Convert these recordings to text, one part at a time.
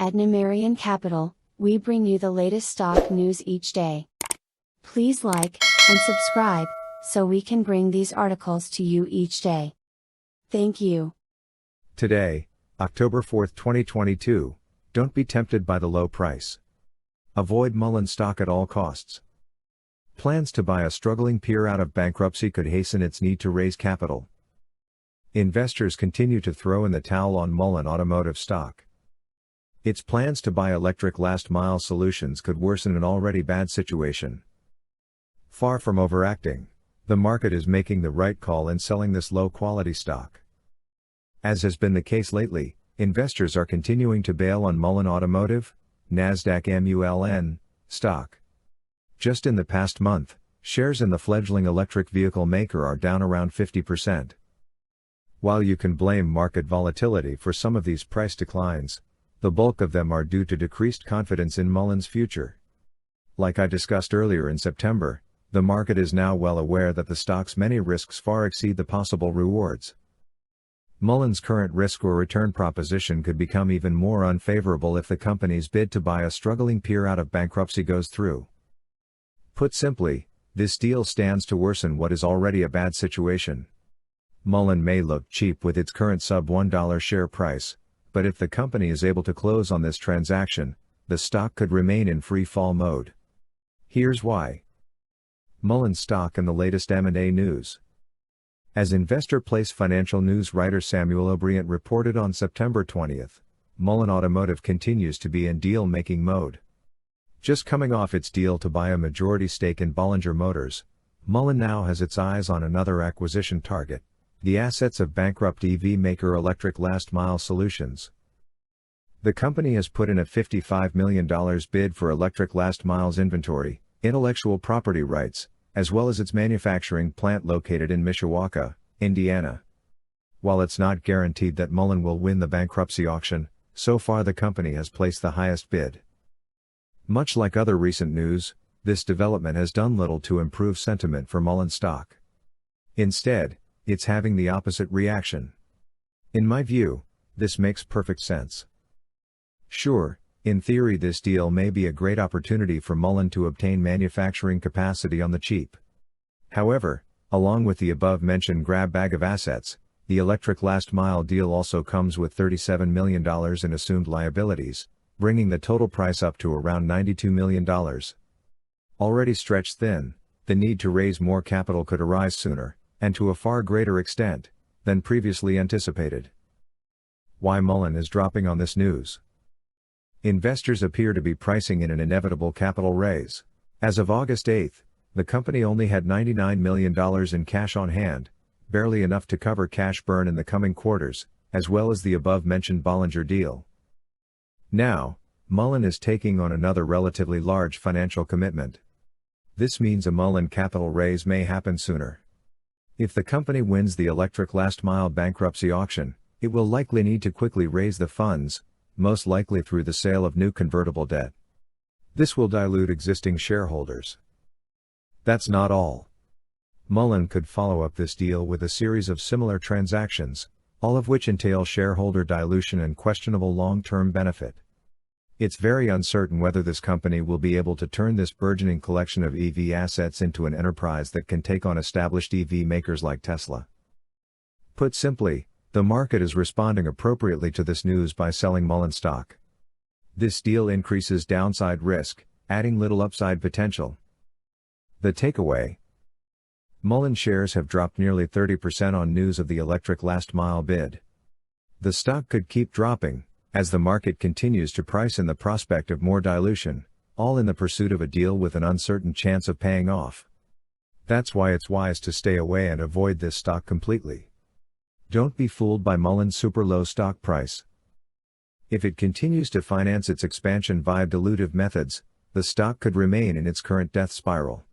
At Numerian Capital, we bring you the latest stock news each day. Please like and subscribe so we can bring these articles to you each day. Thank you. Today, October 4th, 2022, don't be tempted by the low price. Avoid MULN stock at all costs. Plans to buy a struggling peer out of bankruptcy could hasten its need to raise capital. Investors continue to throw in the towel on MULN Automotive stock. Its plans to buy electric last-mile solutions could worsen an already bad situation. Far from overacting, the market is making the right call in selling this low-quality stock. As has been the case lately, investors are continuing to bail on MULN Automotive, Nasdaq MULN, stock. Just in the past month, shares in the fledgling electric vehicle maker are down around 50%. While you can blame market volatility for some of these price declines, the bulk of them are due to decreased confidence in MULN's future. Like I discussed earlier in September, the market is now well aware that the stock's many risks far exceed the possible rewards. MULN's current risk or return proposition could become even more unfavorable if the company's bid to buy a struggling peer out of bankruptcy goes through. Put simply, this deal stands to worsen what is already a bad situation. MULN may look cheap with its current sub-$1 share price, but if the company is able to close on this transaction, the stock could remain in free fall mode. Here's why. MULN stock and the latest M&A news. As Investor Place financial news writer Samuel O'Brien reported on September 20th, MULN Automotive continues to be in deal-making mode. Just coming off its deal to buy a majority stake in Bollinger Motors, MULN now has its eyes on another acquisition target, the assets of bankrupt EV maker Electric Last Mile Solutions. The company has put in a $55 million bid for Electric Last Mile's inventory, intellectual property rights, as well as its manufacturing plant located in Mishawaka, Indiana. While it's not guaranteed that MULN will win the bankruptcy auction, so far the company has placed the highest bid. Much like other recent news, this development has done little to improve sentiment for MULN stock. Instead, it's having the opposite reaction. In my view, this makes perfect sense. Sure, in theory this deal may be a great opportunity for MULN to obtain manufacturing capacity on the cheap. However, along with the above-mentioned grab bag of assets, the Electric Last Mile deal also comes with $37 million in assumed liabilities, bringing the total price up to around $92 million. Already stretched thin, the need to raise more capital could arise sooner, and to a far greater extent, than previously anticipated. Why MULN is dropping on this news? Investors appear to be pricing in an inevitable capital raise. As of August 8, the company only had $99 million in cash on hand, barely enough to cover cash burn in the coming quarters, as well as the above-mentioned Bollinger deal. Now, MULN is taking on another relatively large financial commitment. This means a MULN capital raise may happen sooner. If the company wins the Electric Last Mile bankruptcy auction, it will likely need to quickly raise the funds, most likely through the sale of new convertible debt. This will dilute existing shareholders. That's not all. MULN could follow up this deal with a series of similar transactions, all of which entail shareholder dilution and questionable long-term benefit. It's very uncertain whether this company will be able to turn this burgeoning collection of EV assets into an enterprise that can take on established EV makers like Tesla. Put simply, the market is responding appropriately to this news by selling MULN stock. This deal increases downside risk, adding little upside potential. The takeaway: MULN shares have dropped nearly 30% on news of the Electric Last Mile bid. The stock could keep dropping, as the market continues to price in the prospect of more dilution, all in the pursuit of a deal with an uncertain chance of paying off. That's why it's wise to stay away and avoid this stock completely. Don't be fooled by MULN's super low stock price. If it continues to finance its expansion via dilutive methods, the stock could remain in its current death spiral.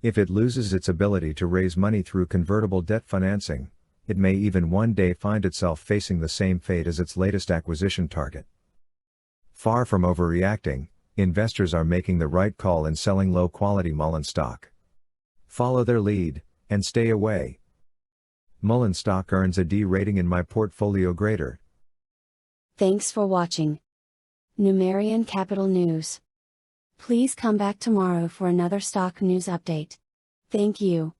If it loses its ability to raise money through convertible debt financing, it may even one day find itself facing the same fate as its latest acquisition target. Far from overreacting, investors are making the right call in selling low-quality MULN stock. Follow their lead, and stay away. MULN stock earns a D rating in my portfolio grader. Thanks for watching. Numerian Capital News. Please come back tomorrow for another stock news update. Thank you.